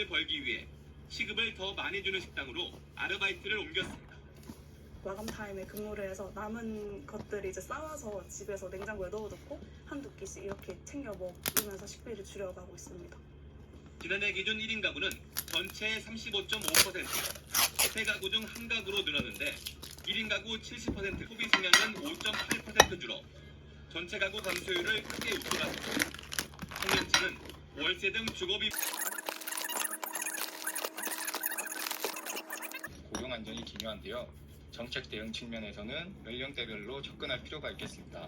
돈을 벌기 위해 시급을 더 많이 주는 식당으로 아르바이트를 옮겼습니다. 마감 타임에 근무를 해서 남은 것들을 이제 쌓아서 집에서 냉장고에 넣어놓고 한두 끼씩 이렇게 챙겨 먹으면서 식비를 줄여가고 있습니다. 지난해 기준 1인 가구는 전체의 35.5%, 세 가구 중 한 가구로 늘었는데 1인 가구 70%, 소비 성향은 5.8% 줄어 전체 가구 감소율을 크게 웃돌았습니다. 청년층은 월세 등 주거비 고용 안정이 기묘한데요. 정책 대응 측면에서는 연령대별로 접근할 필요가 있겠습니다.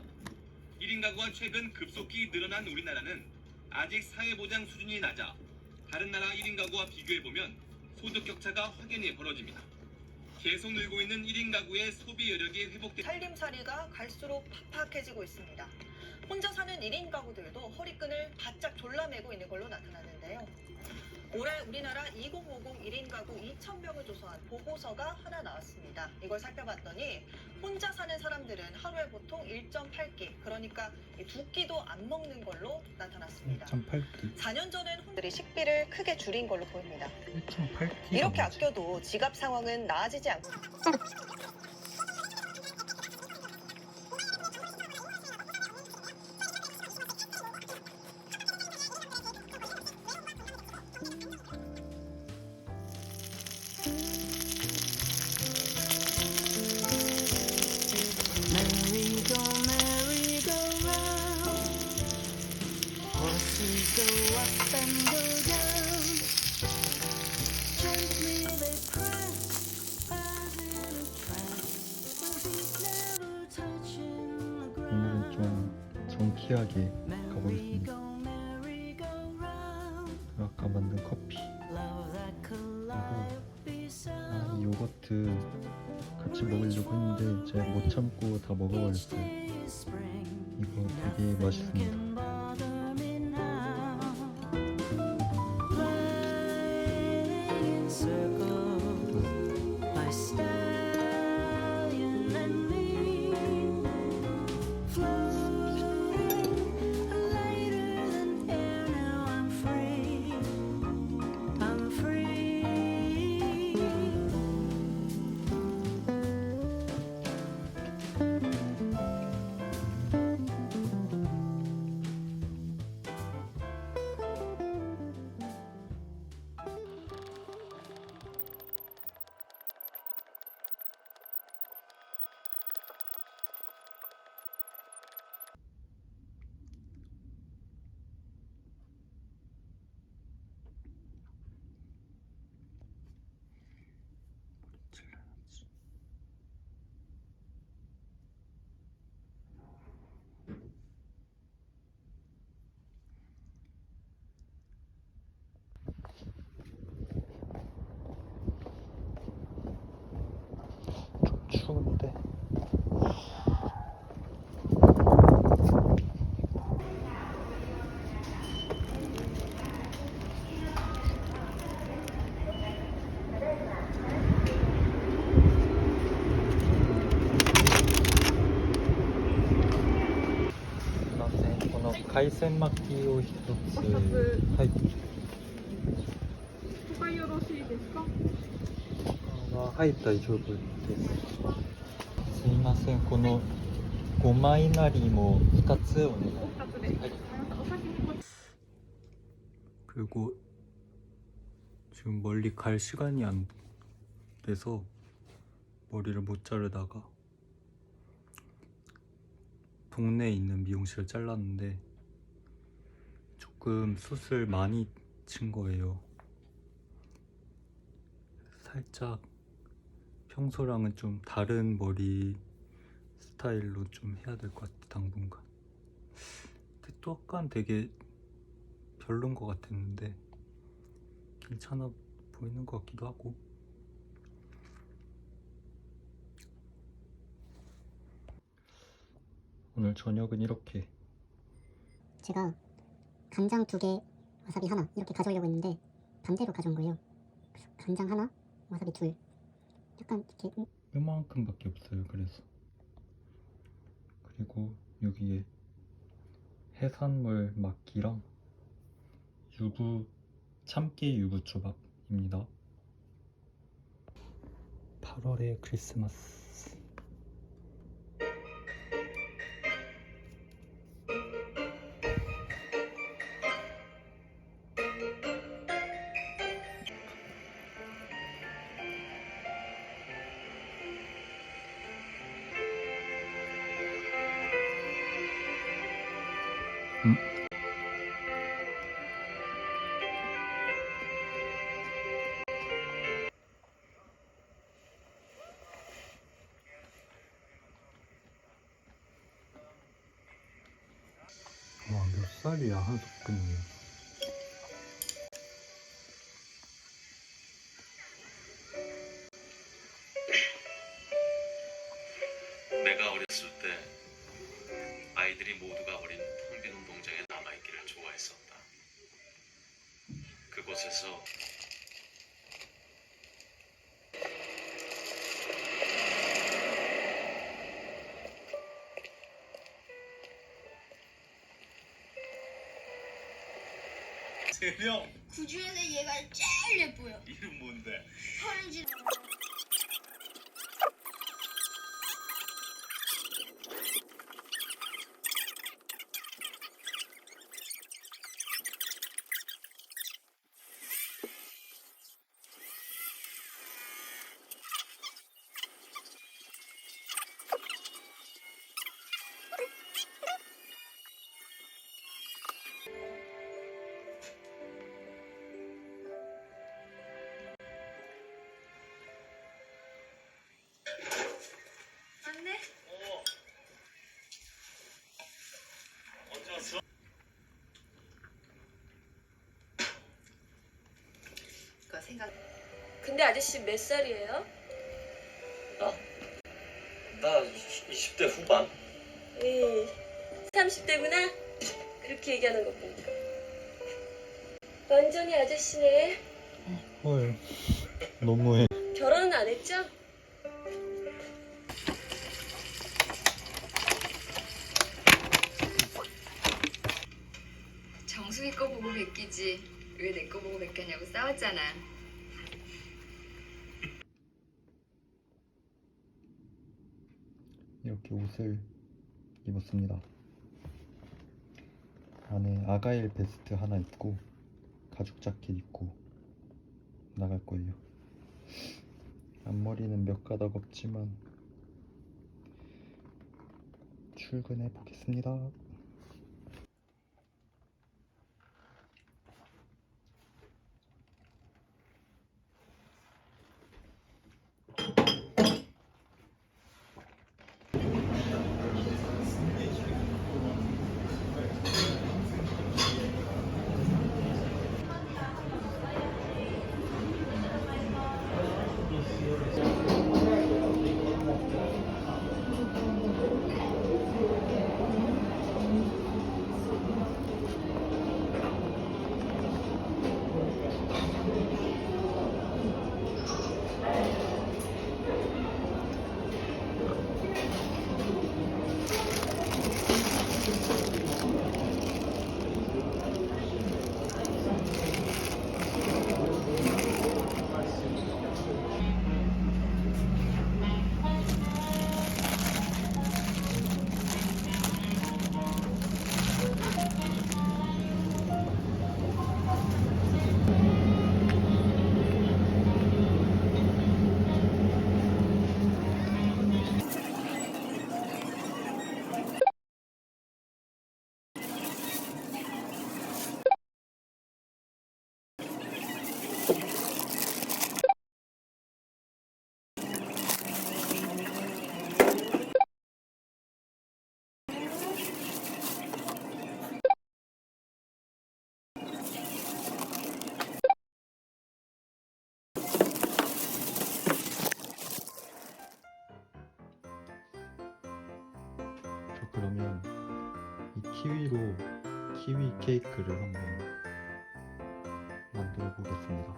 1인 가구가 최근 급속히 늘어난 우리나라는 아직 사회보장 수준이 낮아 다른 나라 1인 가구와 비교해보면 소득 격차가 확연히 벌어집니다. 계속 늘고 있는 1인 가구의 소비 여력이 회복돼 살림살이가 갈수록 팍팍해지고 있습니다. 혼자 사는 1인 가구들도 허리끈을 바짝 졸라매고 있는 걸로 나타나는데요. 올해 우리나라 2050 1인 가구 2,000명을 조사한 보고서가 하나 나왔습니다. 이걸 살펴봤더니 혼자 사는 사람들은 하루에 보통 1.8끼, 그러니까 2끼도 안 먹는 걸로 나타났습니다. 1.8끼. 4년 전엔 혼들이 식비를 크게 줄인 걸로 보입니다. 1.8끼. 이렇게 아껴도 지갑 상황은 나아지지 않고 오늘은 좀 정키하게 가보겠습니다. 아까 만든 커피 그리고 이 요거트 같이 먹으려고 했는데 제가 못 참고 다 먹어버렸어요. 이거 되게 맛있습니다. 추운데この海鮮巻きを一つ。はい。他よろしいですか？はい、大丈夫です。すいません、この5枚なりも2つお願いします。はい。 그리고 지금 멀리 갈 시간이 안 돼서 머리를 못 자르다가 동네에 있는 미용실을 잘랐는데 조금 숱을 많이 친 거예요. 살짝 평소랑은 좀 다른 머리 스타일로 좀 해야 될 것 같아, 당분간. 근데 또 약간 되게 별론 것 같았는데 괜찮아 보이는 것 같기도 하고. 오늘 저녁은 이렇게 제가 간장 2개, 와사비 하나 이렇게 가져오려고 했는데 반대로 가져온 거예요. 그래서 간장 하나, 와사비 둘. 약간 이렇게 요만큼밖에 없어요. 그래서 그리고 여기에 해산물 막기랑 유부 참깨 유부초밥입니다. 8월의 크리스마스. 와, 몇 살이야, 한석근이. 내가 어렸을 때 아이들이 모두가 어린 텅 빈 운동장에 남아있기를 좋아했었다. 그곳에서 세령 그 중에서 얘가 제일 예뻐요. 이름 뭔데? 서른지. 맞네. 언제 왔어? 그거 생각. 근데 아저씨 몇 살이에요? 나 20대 후반? 30대구나? 그렇게 얘기하는 거 보니까 완전히 아저씨네. 헐, 너무해. 결혼은 안 했죠? 정수기 거 보고 베끼지 왜 내 거 보고 베꼈냐고 싸웠잖아. 이렇게 옷을 입었습니다. 안에 아가일 베스트 하나 입고 가죽 자켓 입고 나갈 거예요. 앞머리는 몇 가닥 없지만 출근해 보겠습니다. 그러면 이 키위로 키위 케이크를 한번 만들어 보겠습니다.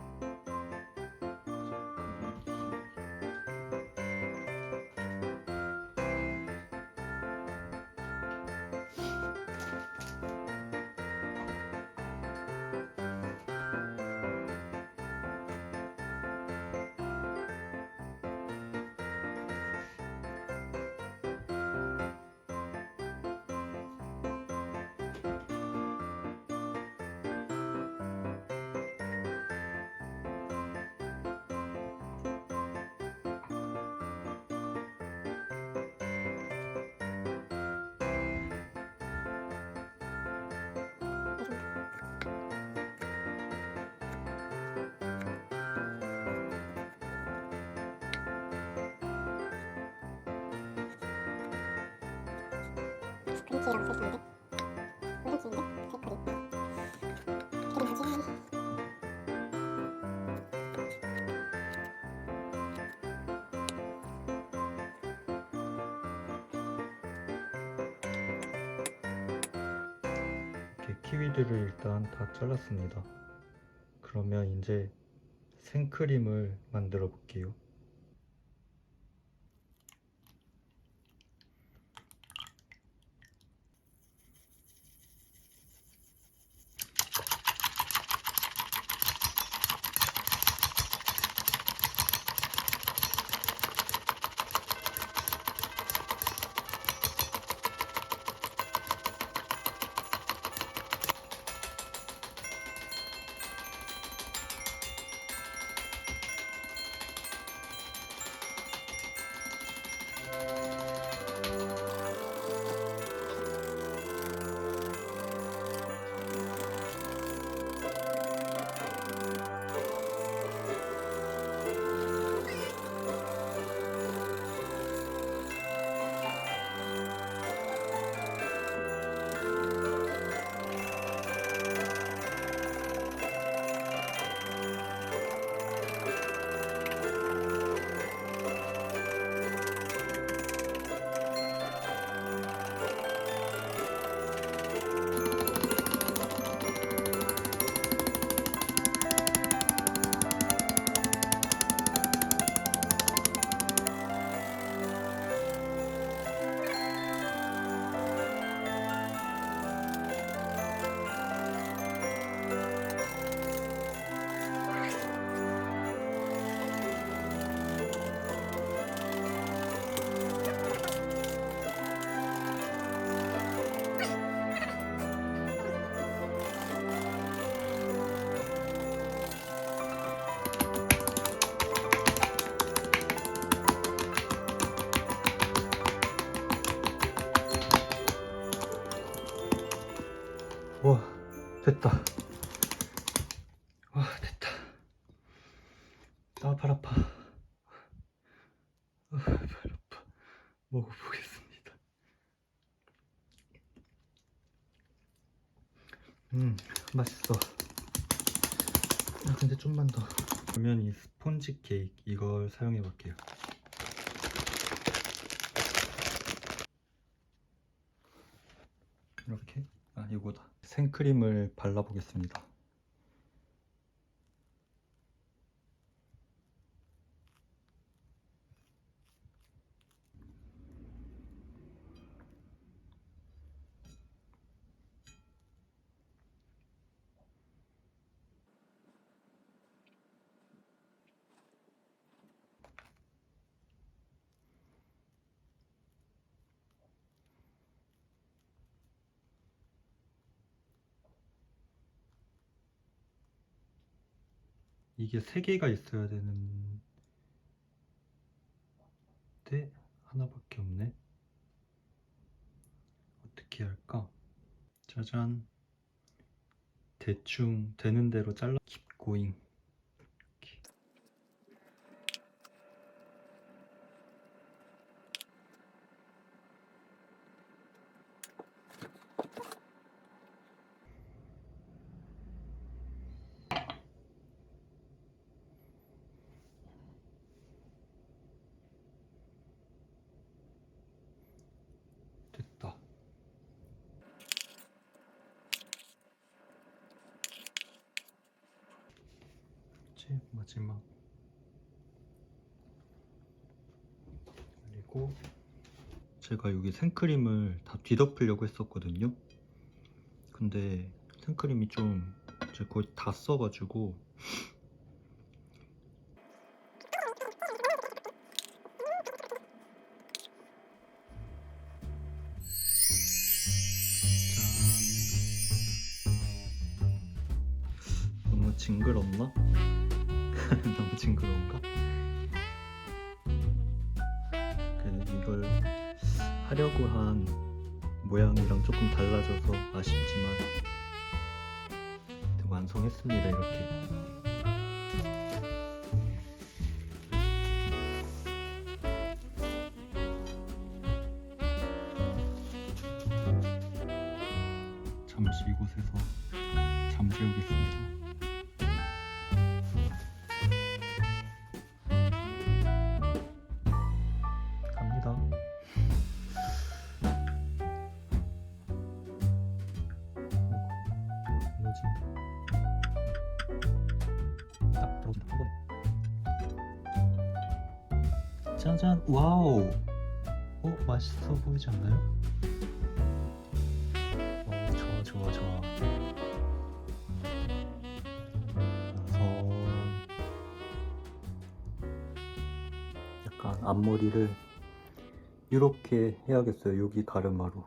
골든티라고 써있는데 골든티인데 데크리 이게 뭐지? 이렇게 키위들을 일단 다 잘랐습니다. 그러면 이제 생크림을 만들어 볼게요. 와, 됐다. 와, 됐다. 아, 발 아파. 아, 발 아파. 먹어보겠습니다. 맛있어. 아, 근데 좀만 더. 그러면 이 스폰지 케이크 이걸 사용해 볼게요. 이렇게. 아, 이거다. 생크림을 발라보겠습니다. 이게 3개가 있어야 되는데 하나밖에 없네. 어떻게 할까? 짜잔. 대충 되는 대로 잘라. Keep going. 이렇게. 됐다. 이제 마지막. 그리고 제가 여기 생크림을 다 뒤덮으려고 했었거든요. 근데 생크림이 좀 이제 거의 다 써가지고 너무 징그럽나? 너무 징그러운가? 이걸 하려고 한 모양이랑 조금 달라져서 아쉽지만 완성했습니다. 이렇게. 이곳에서 잠재우겠습니다. 갑니다. 무너진다. 딱 들어온다. 한 번에. 짜잔! 와우! 맛있어 보이지 않나요? 좋아. 약간 앞머리를 이렇게 해야겠어요. 여기 가르마로.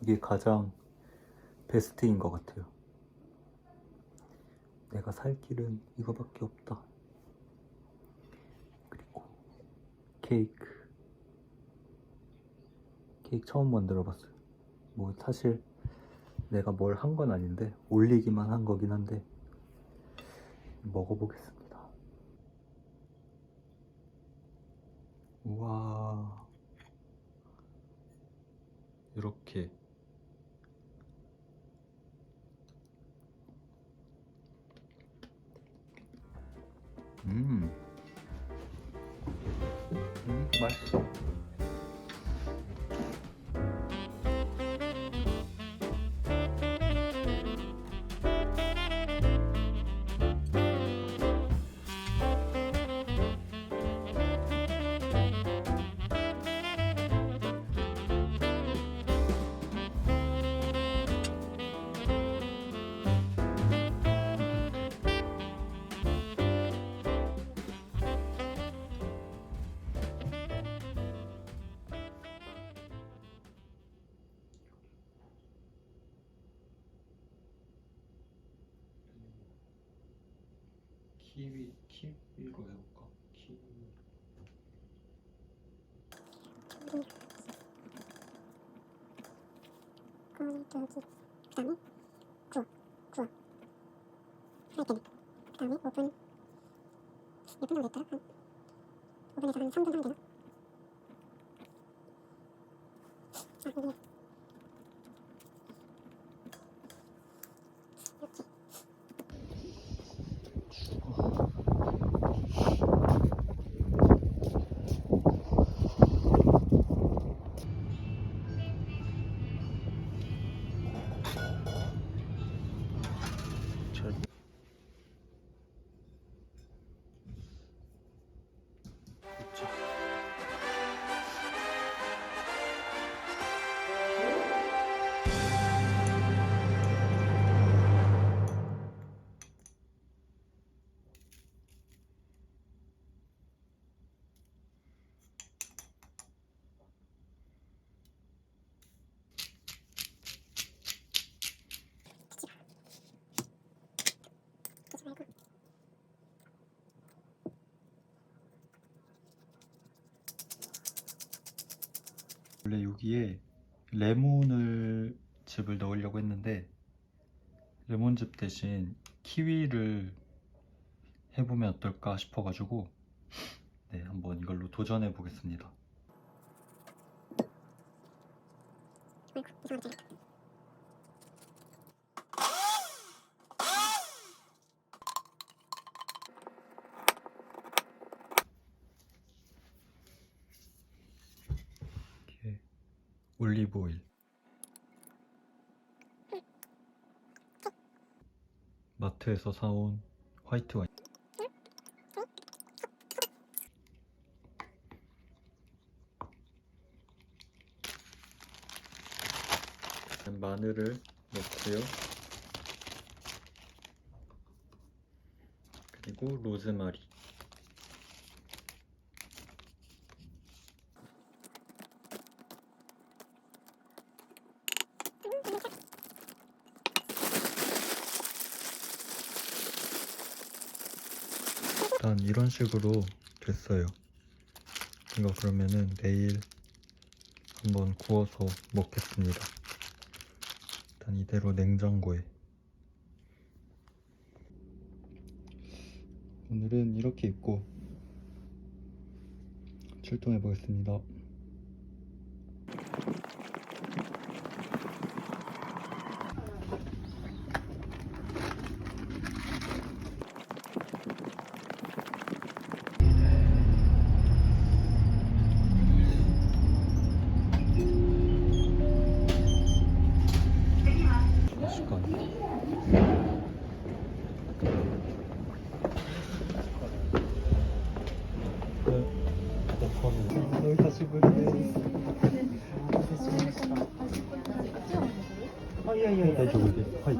이게 가장 베스트인 것 같아요. 내가 살 길은 이거밖에 없다. 그리고 케이크 처음 만들어봤어요. 뭐 사실 내가 뭘 한 건 아닌데 올리기만 한 거긴 한데 먹어보겠습니다. 우와, 이렇게 맛있어. 키위 이거 해볼까? 키위. 그다음에 구워. 프라이팬에. 그다음에 오븐 몇 분 정도 했더라? 오븐에서 한 3분 하면 되나? 이게 이렇게. 원래 여기에 레몬을 즙을 넣으려고 했는데 레몬즙 대신 키위를 해보면 어떨까 싶어가지고 네, 한번 이걸로 도전해 보겠습니다. 올리브 오일, 마트에서 사온 화이트 와인, 마늘을 넣고요. 그리고 로즈마리, 일단 이런 식으로 됐어요. 이거 그러면은 내일 한번 구워서 먹겠습니다. 일단 이대로 냉장고에. 오늘은 이렇게 입고 출동해 보겠습니다. 大丈夫です。はい。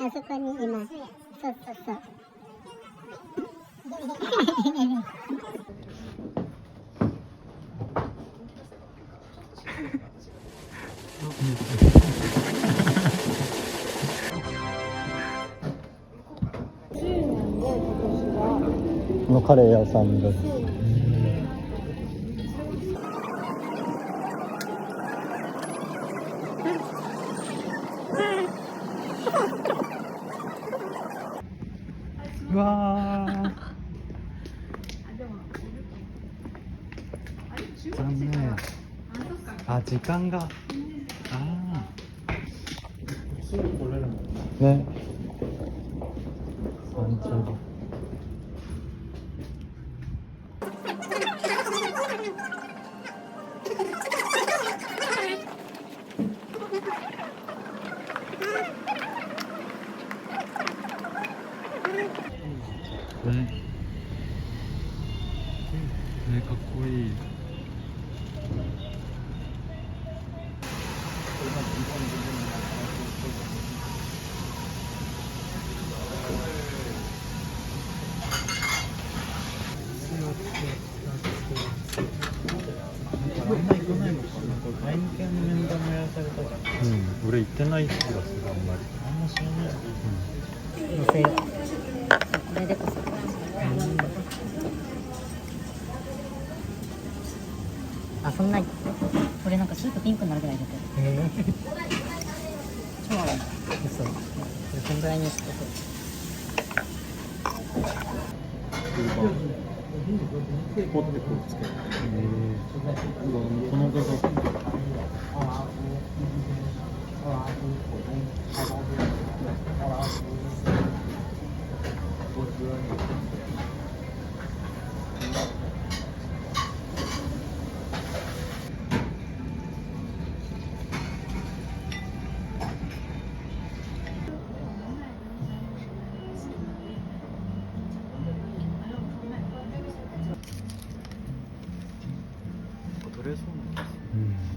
あそこに今、そうそうそう。このカレー屋さんです。うわー、残念。あ、時間が。あー、すぐ来れるもんね。山頂。ね、かっこいい。俺行ってない気がする、あんまり。あんま知らない。乗せよう。これでこそ。あ、そんなに。これなんかスープピンクになるぐらい出てる。超合う。嘘。こんぐらいにしてポッてこうつける。この画像。取れそうなんです。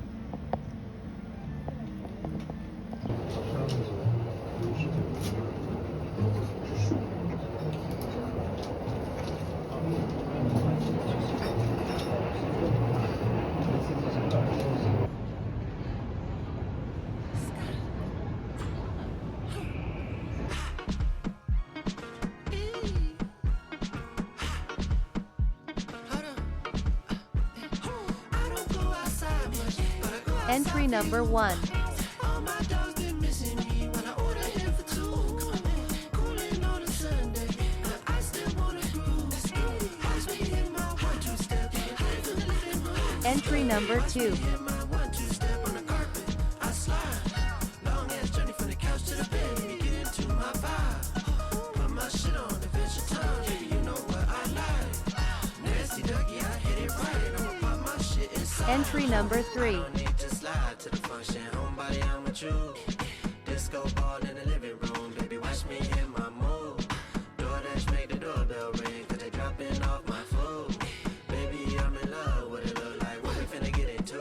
Entry number 1. Entry number 2. Entry number 3. Disco ball in the living room, baby, watch me hit my move. DoorDash make the doorbell ring, cause they dropping off my food. Baby, I'm in love, what it look like, what we finna get into.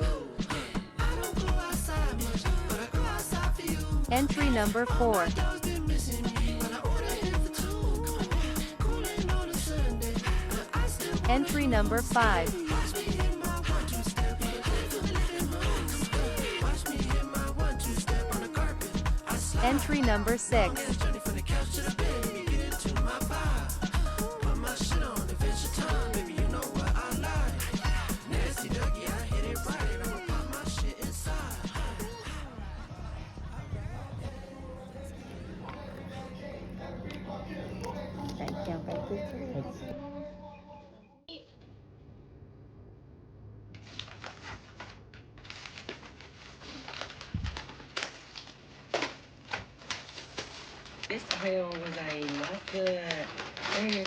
I don't go outside much, but I go outside for you. Entry number 4. Entry number 5. Entry number 6. という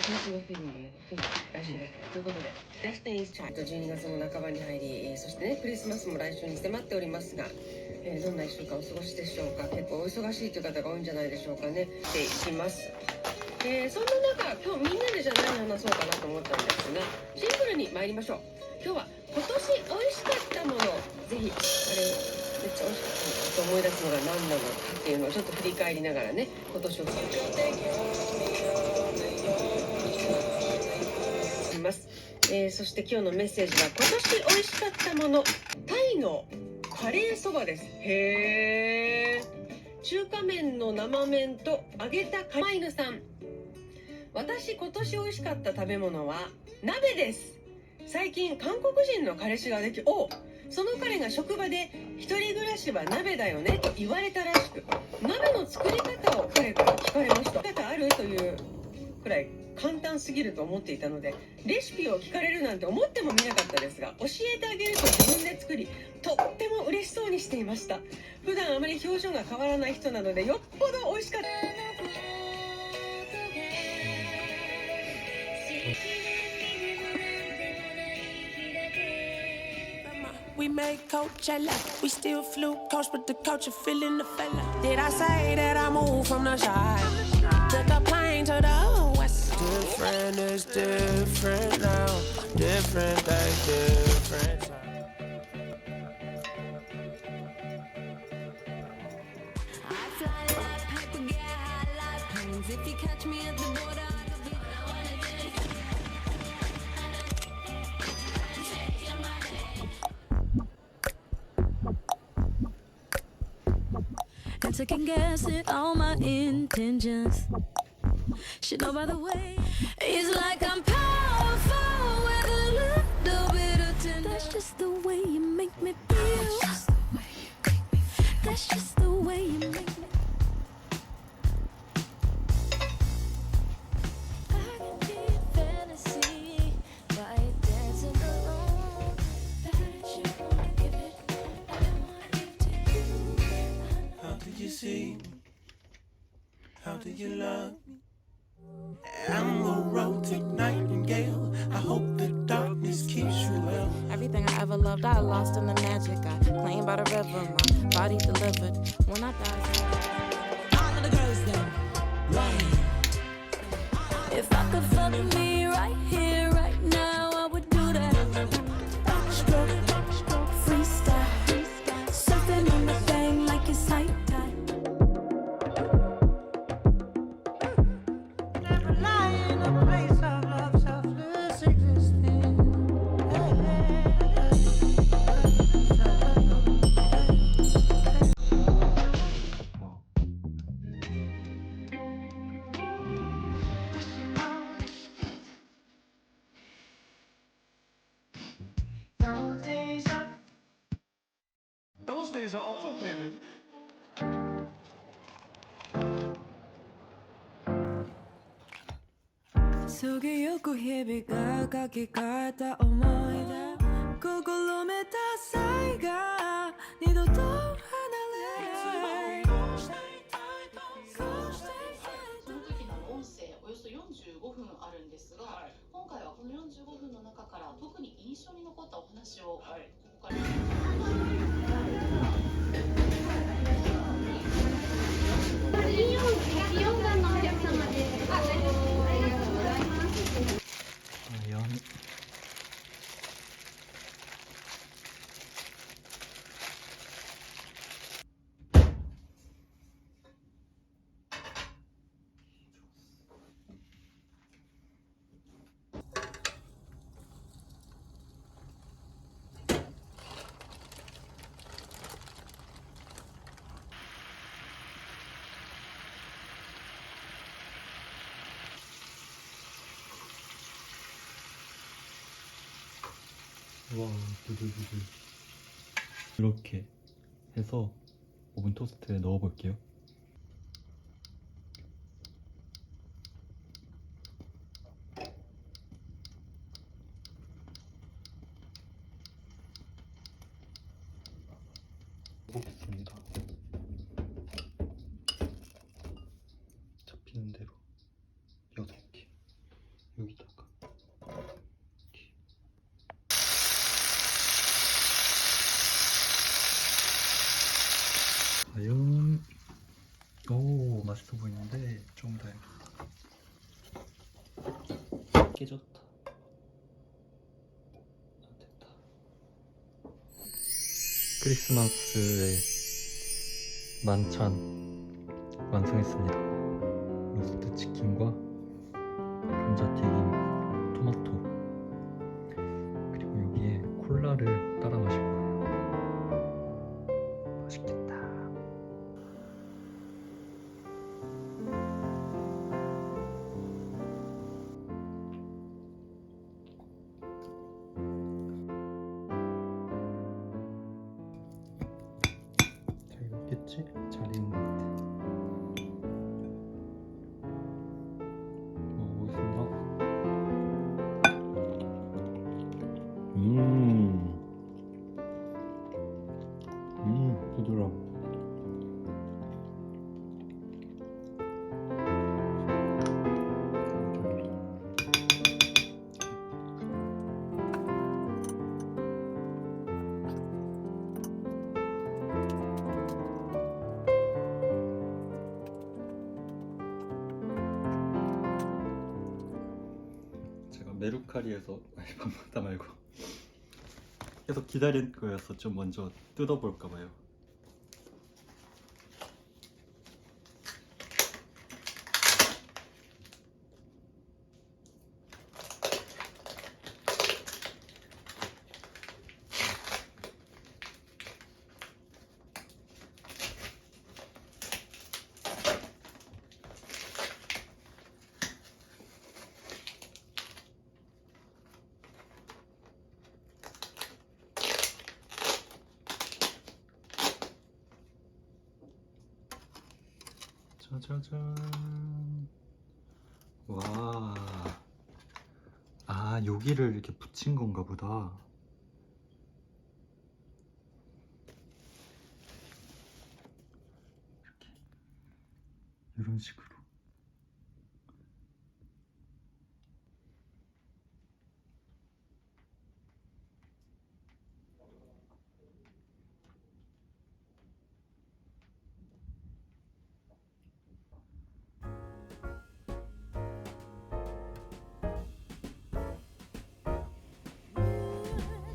ことで、12月も半ばに入り、そしてね、クリスマスも来週に迫っておりますが、どんな1週間お過ごしでしょうか。結構お忙しいという方が多いんじゃないでしょうかね。でいきます。そんな中、今日みんなでじゃ何話そうかなと思ったんですが、シンプルに参りましょう。今日は今年美味しかったもの、ぜひあれめっちゃ美味しかったと思い出すのが何なのかっていうのをちょっと振り返りながらね、今年をます。そして今日のメッセージは、今年美味しかったもの、タイのカレーそばです。へー。中華麺の生麺と揚げたカマイヌさん。私今年美味しかった食べ物は鍋です。最近韓国人の彼氏ができ、その彼が職場で一人暮らしは鍋だよねと言われたらしく、鍋の作り方を彼から聞かれました。方あるというくらい簡単すぎると思っていたので、レシピを聞かれるなんて思ってもみなかったですが、教えてあげると自分で作り、とっても嬉しそうにしていました。普段あまり表情が変わらない人なので、よっぽど美味しかった。We made Coachella, we still flew coach, but the culture feeling the fella. Did I say that I moved from the side? Took a plane to the west. Different is different now. Different day, different time. I fly like paper, get high like planes. If you catch me at the border, I could be. And second guessing all my intentions. Should know by the way. It's like I'm powerful with a little bit of tenderness. That's just the way you make me feel. That's just the way you make me. I can be a fantasy by dancing alone. That you wanna give it, I wanna give it to you. How do you see? How do you love me? I'm a romantic nightingale. I hope the darkness keeps you well. Everything I ever loved, I lost in the magic. I claimed by the river, my body delivered. When I died, All of the girls then, right. If I could fuck me right here, right now, I would do that. Backstroke, freestyle, surfing on the thing like it's high tide. Never lie in a place of love, selfless existence. Those days are over, baby. 속에 욕구 헤비가 가기 가다 어머이다 그걸로 메타 사이가 니도 또 하나래 音声およそ45分あるんですが、今回はこの45分の中から特に印象に残ったお話を、ここから4番のお客様です。ありがとうございます。 과연 와, 부들부들. 이렇게 해서 오븐 토스트에 넣어 볼게요. 보겠습니다. 잡히는 대로 6개. 깨졌다. 됐다. 크리스마스의 만찬 완성했습니다. 로스트 치킨과 감자튀김, 토마토, 그리고 여기에 콜라를 따라 마실 거예요. 맛있겠다. 잘 익었겠지? 잘 익은 것 같아. 먹어보겠습니다. 부드러워. 제가 메루카리에서 아니 밥먹다 말고 계속 기다린 거여서 좀 먼저 뜯어볼까 봐요. 짜자잔. 와. 아, 여기를 이렇게 붙인 건가 보다. 이렇게. 이런 식으로.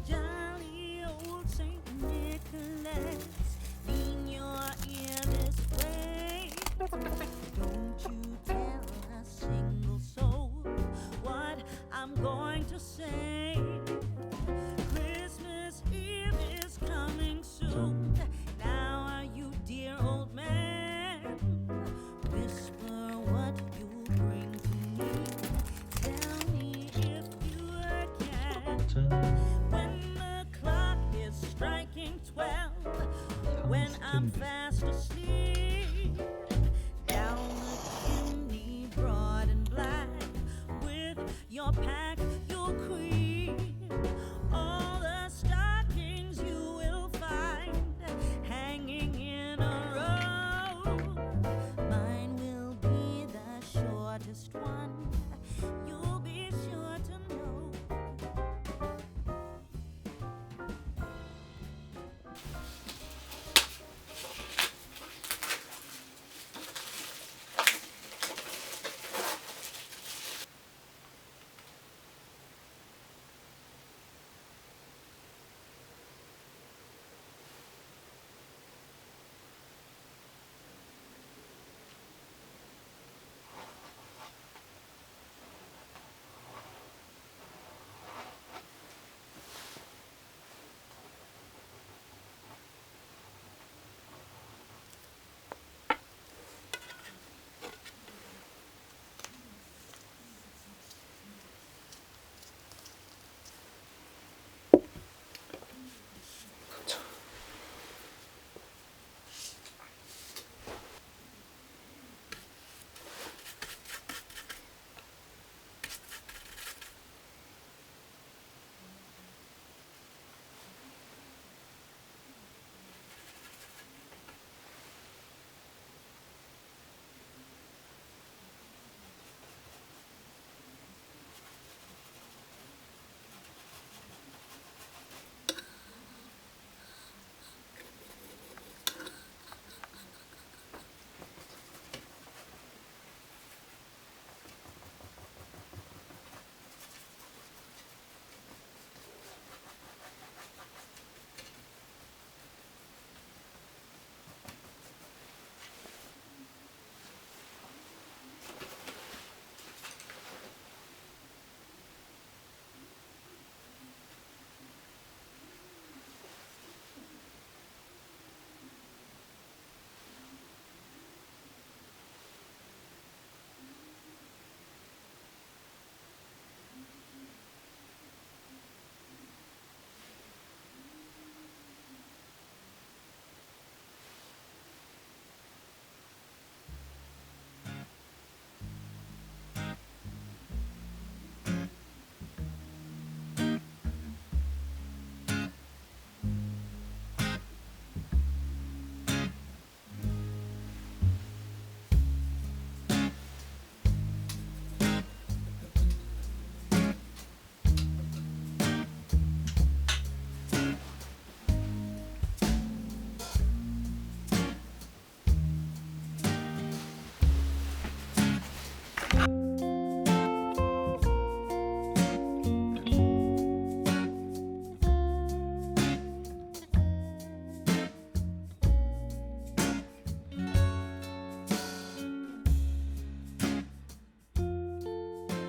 Jolly old Saint Nicholas, lean your ear this way. Don't you tell a single soul what I'm going to say.